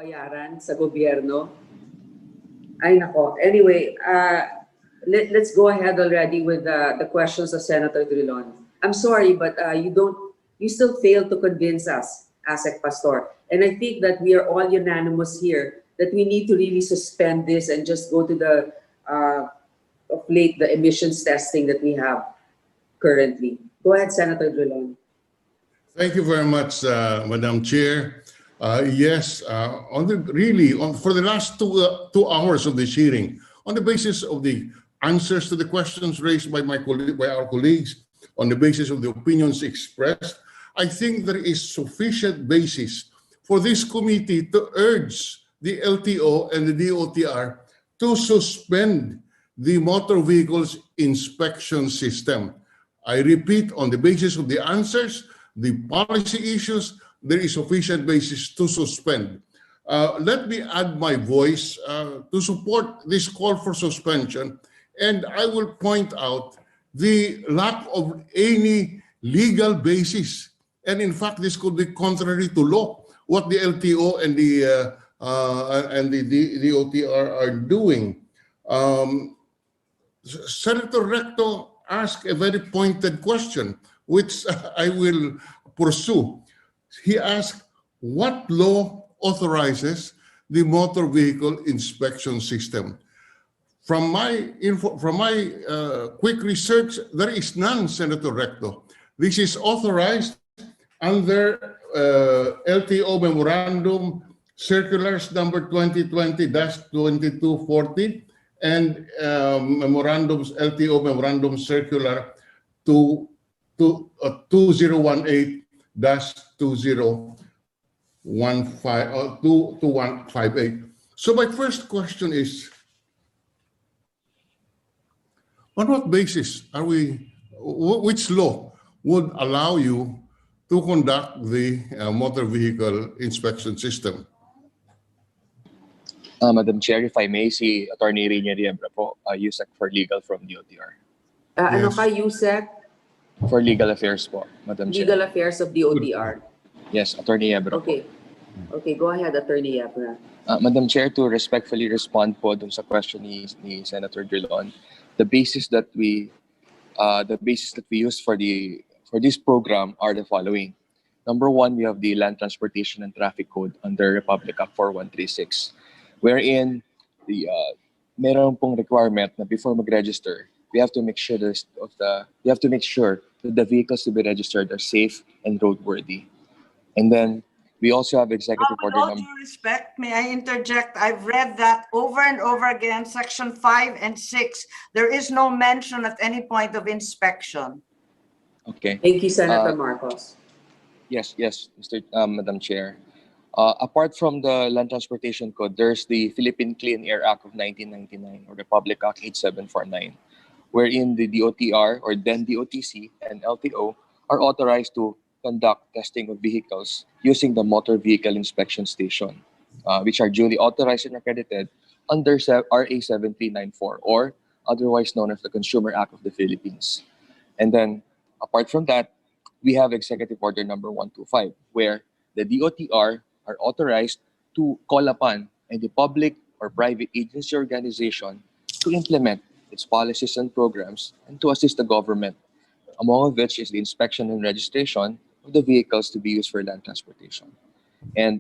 bayaran sa gobyerno. Ay nako. Anyway, let's go ahead already with the questions of Senator Drilon. I'm sorry, but you still fail to convince us, ASEC Pastor. And I think that we are all unanimous here that we need to really suspend this and just go to the the emissions testing that we have currently. Go ahead, Senator Drilon. Thank you very much, Madam Chair. Yes, for the last 2 hours of this hearing, on the basis of the answers to the questions raised by our colleagues, on the basis of the opinions expressed, I think there is sufficient basis for this committee to urge the LTO and the DOTR to suspend the motor vehicles inspection system. I repeat, on the basis of the answers, the policy issues, there is sufficient basis to suspend. Let me add my voice to support this call for suspension, and I will point out the lack of any legal basis. And in fact, this could be contrary to law, what the LTO and the DOTR are doing. Senator Recto asked a very pointed question, which I will pursue. He asked, what law authorizes the motor vehicle inspection system? From my quick research, there is none, Senator Recto. This is authorized under LTO Memorandum Circulars number 2020-2240 and LTO Memorandum Circular 2018-2158. So my first question is, on what basis which law would allow you to conduct the motor vehicle inspection system? Madam Chair, if I may, si Attorney Rina Riembra po, USEC for Legal from DOTR. Ano ka, USEC? For Legal Affairs po, Madam Chair. Legal Affairs of DOTR. Yes, Attorney Riembra po. Okay, go ahead, Attorney Riembra. Madam Chair, to respectfully respond po dun sa question ni Senator Drilon, the basis that we use for this program are the following. Number one, we have the Land Transportation and Traffic Code under Republic Act 4136, wherein meron pong requirement na before mag-register, we have to make sure that the vehicles to be registered are safe and roadworthy. And then we also have executive order With all due respect, may I interject? I've read that over and over again, section 5 and 6. There is no mention at any point of inspection. Okay. Thank you, Senator Marcos. Yes, Madam Chair. Apart from the Land Transportation Code, there's the Philippine Clean Air Act of 1999 or Republic Act 8749, wherein the DOTR or then DOTC and LTO are authorized to conduct testing of vehicles using the Motor Vehicle Inspection Station, which are duly authorized and accredited under RA 7394 or otherwise known as the Consumer Act of the Philippines. And then apart from that, we have Executive Order number 125, where the DOTR are authorized to call upon any public or private agency organization to implement its policies and programs and to assist the government, among which is the inspection and registration of the vehicles to be used for land transportation. And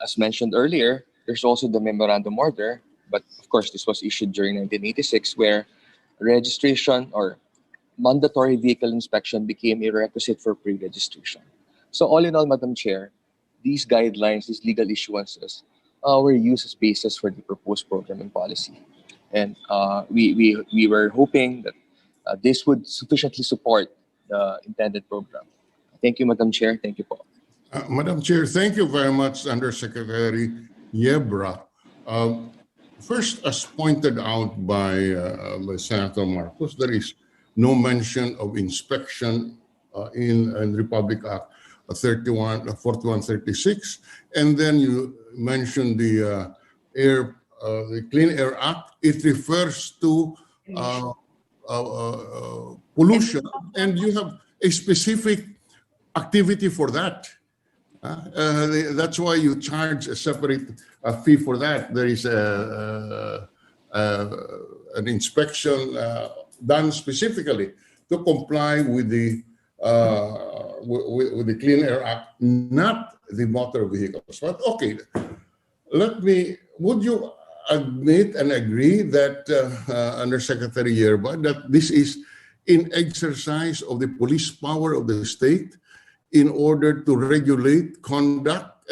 as mentioned earlier, there's also the memorandum order, but of course this was issued during 1986, where registration or mandatory vehicle inspection became a requisite for pre-registration. So all in all, Madam Chair, these guidelines, these legal issuances were used as basis for the proposed program and policy. And we were hoping that this would sufficiently support the intended program. Thank you, Madam Chair. Thank you, po. Madam Chair, thank you very much, Undersecretary Yebra. First, as pointed out by Senator Marcos, there is no mention of inspection in Republic Act 4136, and then you mentioned the Clean Air Act. It refers to pollution, and you have a specific activity for that. That's why you charge a separate fee for that. There is an inspection done specifically to comply with the with the Clean Air Act, not the motor vehicles. But okay, would you admit and agree that Undersecretary Yerba, that this is in exercise of the police power of the state in order to regulate conduct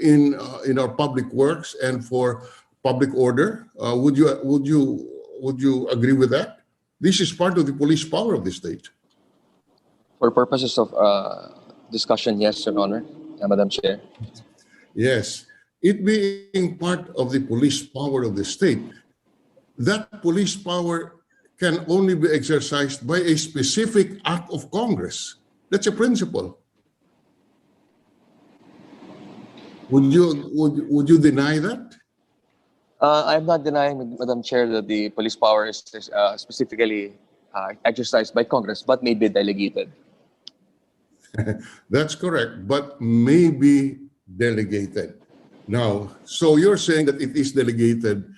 in our public works and for public order? Would you agree with that? This is part of the police power of the state. For purposes of discussion, yes, Your Honor, Madam Chair. Yes, it being part of the police power of the state, that police power can only be exercised by a specific act of Congress. That's a principle. Would you deny that? I'm not denying, Madam Chair, that the police power is specifically exercised by Congress, but may be delegated. That's correct, but may be delegated. Now, so you're saying that it is delegated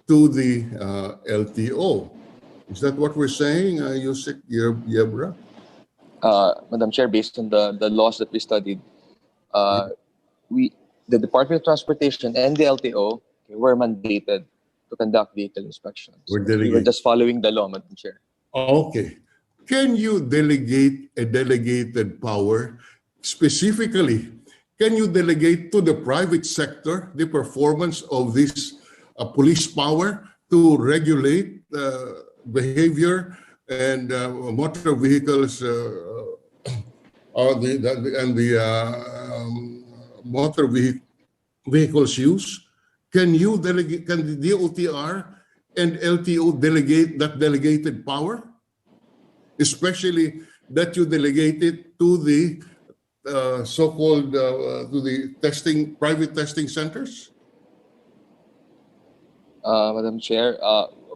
to the LTO. Is that what we're saying, Yusek Yebra? Madam Chair, based on the laws that we studied, the Department of Transportation and the LTO were mandated to conduct vehicle inspections. We were just following the law, Madam Chair. Okay. Can you delegate a delegated power? Specifically, can you delegate to the private sector the performance of this police power to regulate behavior and motor vehicles motor vehicles use? Can you delegate? Can the DOTR and LTO delegate that delegated power? Especially that you delegate it to the so-called to the private testing centers? Madam Chair,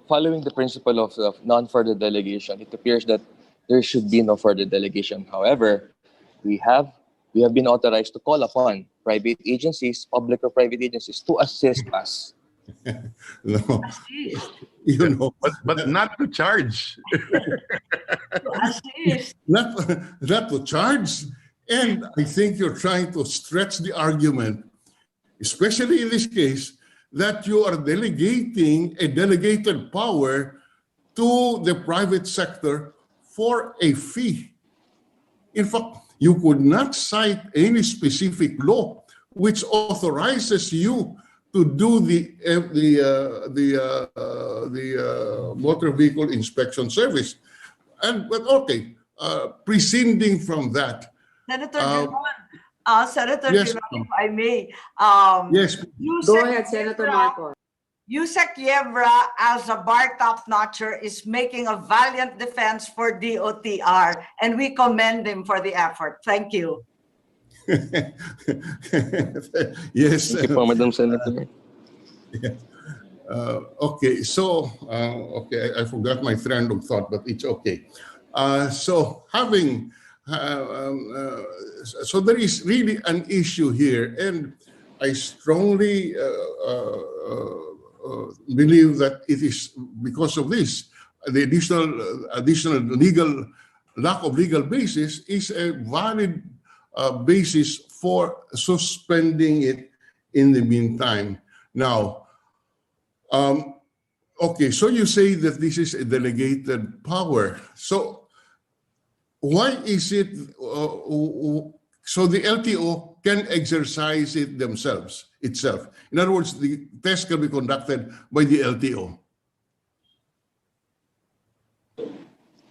following the principle of non-further delegation, it appears that there should be no further delegation. However, we have been authorized to call upon private agencies, public or private agencies, to assist us. No, you know, but not to charge. not to charge. And I think you're trying to stretch the argument, especially in this case, that you are delegating a delegated power to the private sector for a fee. In fact, you could not cite any specific law which authorizes you to do the motor vehicle inspection service. But okay, prescinding from that, Senator Senator yes, Dillon, if I may. yes, Go ahead, Senator Marcos. Yusek Yebra, as a bar top-notcher, is making a valiant defense for DOTR, and we commend him for the effort. Thank you. yes. Thank you, Madam Senator. Okay, so okay, I forgot my train of thought, but it's okay. So having so there is really an issue here, and I strongly believe that it is because of this. The additional legal lack of legal basis is a valid basis for suspending it in the meantime. Now, okay, so you say that this is a delegated power. So why is it so the LTO can exercise it itself? In other words, the test can be conducted by the LTO.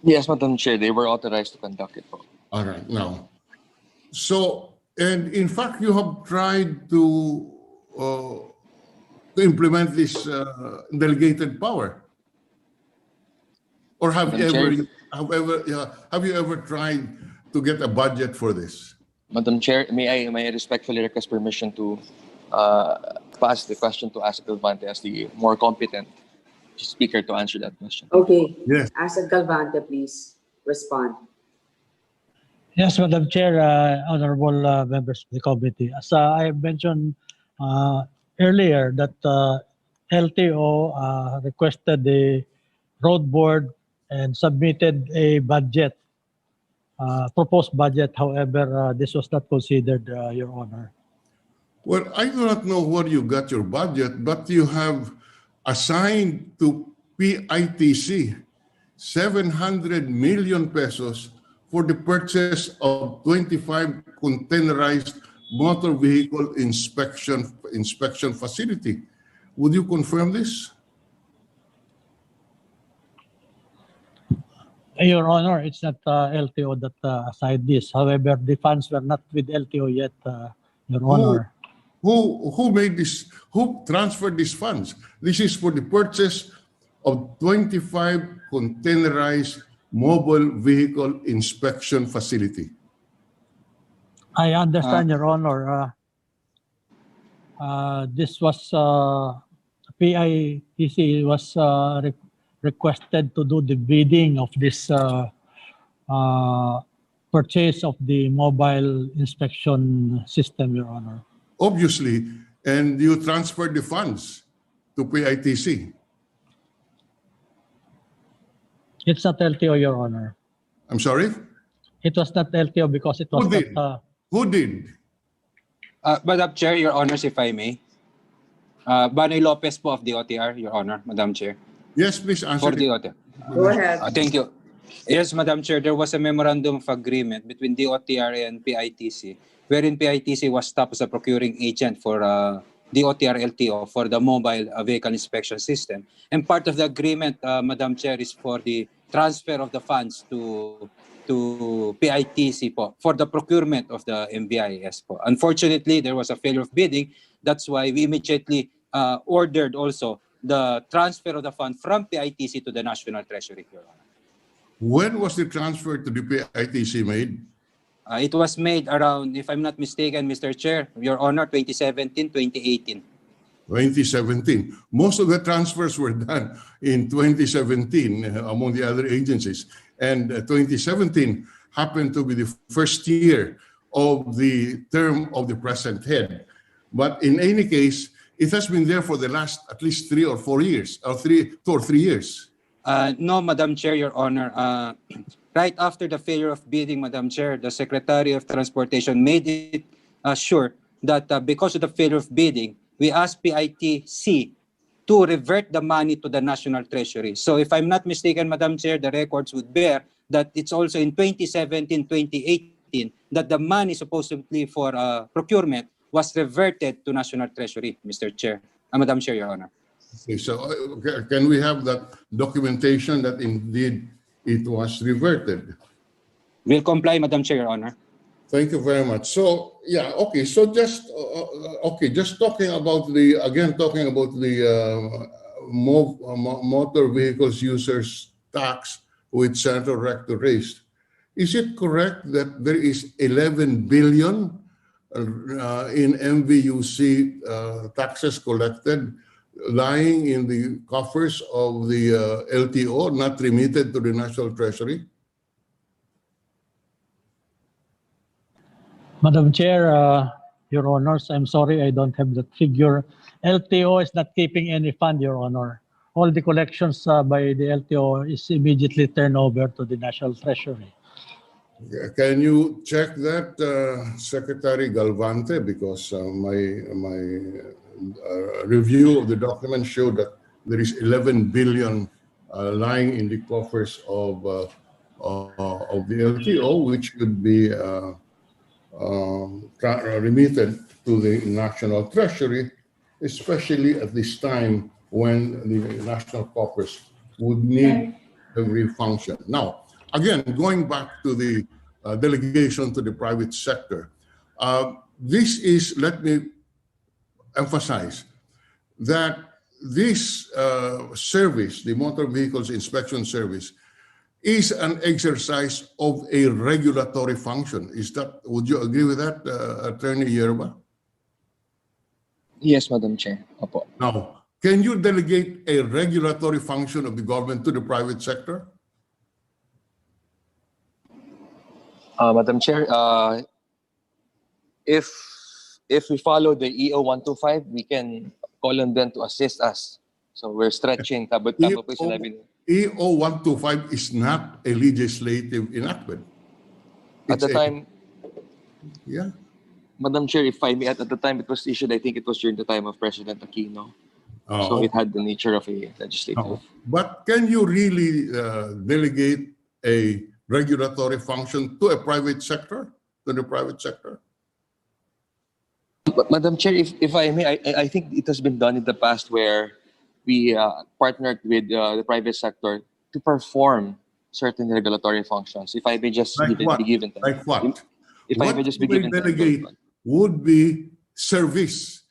Yes, Madam Chair, they were authorized to conduct it. All right, now, so, and in fact, you have tried to implement this delegated power, or have you ever tried to get a budget for this? Madam Chair, may I respectfully request permission to pass the question to Asa Galvante as the more competent speaker to answer that question. Okay. Yes. Asa Galvante, please respond. Yes, Madam Chair, honorable members of the committee. As I have mentioned earlier, that LTO requested the road board and submitted a budget, proposed budget. However, this was not considered, Your Honor. Well, I do not know where you got your budget, but you have assigned to PITC 700 million pesos for the purchase of 25 containerized motor vehicle inspection facility. Would you confirm this? Your Honor, it's not LTO that assigned this. However, the funds were not with LTO yet, Your Honor. Who made this? Who transferred these funds? This is for the purchase of 25 containerized mobile vehicle inspection facility. I understand, Your Honor. This was PITC was requested to do the bidding of this purchase of the mobile inspection system, Your Honor. Obviously, and you transferred the funds to PITC. It's not LTO, Your Honor. I'm sorry? It was not LTO because it was Who did? not. Who did? Madam Chair, Your Honors, if I may. Banoy Lopez po of the OTR, Your Honor, Madam Chair. Yes, please answer. For the OTR. Go ahead. Thank you. Yes, Madam Chair, there was a memorandum of agreement between the OTR and PITC, wherein PITC was tapped as a procuring agent for the OTR LTO for the mobile vehicle inspection system. And part of the agreement, Madam Chair, is for the transfer of the funds to PITC po for the procurement of the MVIS po. Unfortunately, there was a failure of bidding. That's why we immediately ordered also the transfer of the fund from PITC to the National Treasury, Your Honor. When was the transfer to the PITC made? It was made around, if I'm not mistaken, Mr. Chair, Your Honor, 2017, 2018. 2017. Most of the transfers were done in 2017 among the other agencies. And 2017 happened to be the first year of the term of the present head. But in any case, it has been there for the last at least 3 or 4 years, or 2 or 3 years. No, Madam Chair, Your Honor. Right after the failure of bidding, Madam Chair, the Secretary of Transportation made it sure that because of the failure of bidding, we asked PITC to revert the money to the National Treasury. So if I'm not mistaken, Madam Chair, the records would bear that it's also in 2017, 2018 that the money supposedly for procurement was reverted to National Treasury, Mr. Chair. Madam Chair, Your Honor. Okay, so can we have that documentation that indeed it was reverted? Will comply, Madam Chair, Your Honor. Thank you very much. So yeah, okay. So just talking about the motor vehicles users tax which Senator Rector raised. Is it correct that there is 11 billion in MVUC taxes collected lying in the coffers of the LTO, not remitted to the National Treasury? Madam Chair, Your Honors, I'm sorry I don't have that figure. LTO is not keeping any fund, Your Honor. All the collections by the LTO is immediately turned over to the National Treasury. Can you check that, Secretary Galvante? Because my review of the document showed that there is 11 billion lying in the coffers of the LTO, which could be remitted to the National Treasury, especially at this time when the national coffers would need every function. Now, again, going back to the delegation to the private sector, this is, let me emphasize, that this service, the Motor Vehicles Inspection Service, is an exercise of a regulatory function. Would you agree with that, Attorney Yerba? Yes, Madam Chair. Opo. Now, can you delegate a regulatory function of the government to the private sector? Madam Chair, if we follow the EO 125, we can call on them to assist us. So we're stretching. Tama po yung sinabi niyo. EO 125 is not a legislative enactment. At the It's a- time, Yeah. Madam Chair, if I may, at the time it was issued, I think it was during the time of President Aquino. So Oh, it had the nature of a legislative. But can you really delegate a regulatory function to a private sector, to the private sector? But Madam Chair, if I may, I think it has been done in the past where we partnered with the private sector to perform certain regulatory functions. If I may just Like what? be given time. Like what? If I What may just be you may given time. delegate would be service.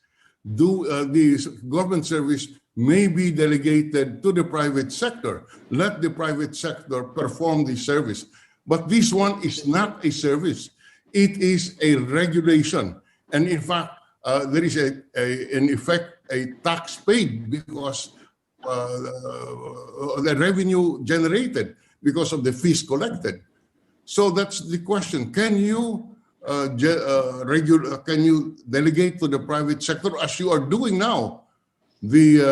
The government service may be delegated to the private sector. Let the private sector perform the service. But this one is not a service. It is a regulation. And in fact, there is in effect a tax paid because the revenue generated because of the fees collected. So that's the question. Can you can you delegate to the private sector, as you are doing now, the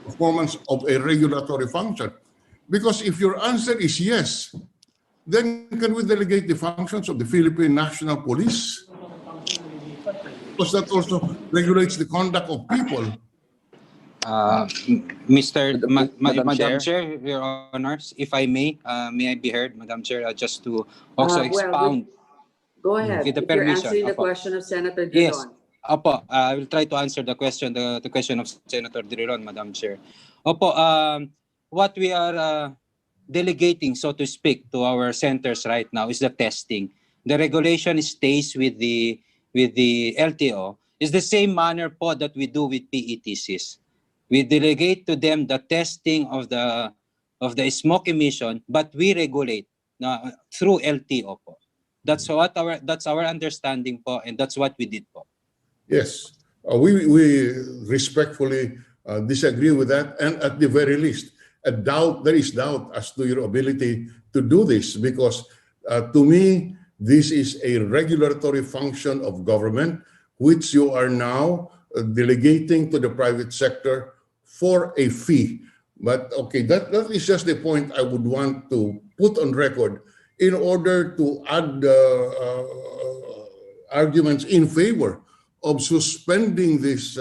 performance of a regulatory function? Because if your answer is yes, then can we delegate the functions of the Philippine National Police? Because that also regulates the conduct of people. Madam Chair? Chair, Your Honors, if I may I be heard, Madam Chair, just to also Well, expound. Go ahead. With the If you're permission, answering the Apo. question of Senator Yes. Drilon. Opo, I will try to answer the question of Senator Drilon, Madam Chair. Opo, what we are delegating, so to speak, to our centers right now is the testing. The regulation stays with the LTO. It's the same manner po that we do with PETCs. We delegate to them the testing of the smoke emission, but we regulate through LTO po. That's our understanding po, and that's what we did po. Yes, we respectfully disagree with that, and at the very least, there is doubt as to your ability to do this, because to me, this is a regulatory function of government, which you are now delegating to the private sector for a fee. But okay, that is just the point I would want to put on record in order to add arguments in favor of suspending these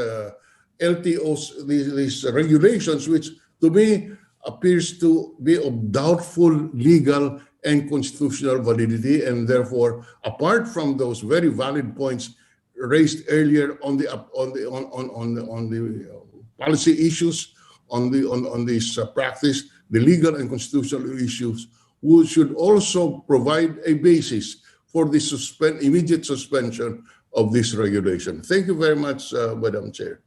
LTOs, these regulations, which to me appears to be of doubtful legal and constitutional validity, and therefore, apart from those very valid points raised earlier on the policy issues, on this practice, the legal and constitutional issues, we should also provide a basis for the immediate suspension of this regulation. Thank you very much, Madam Chair.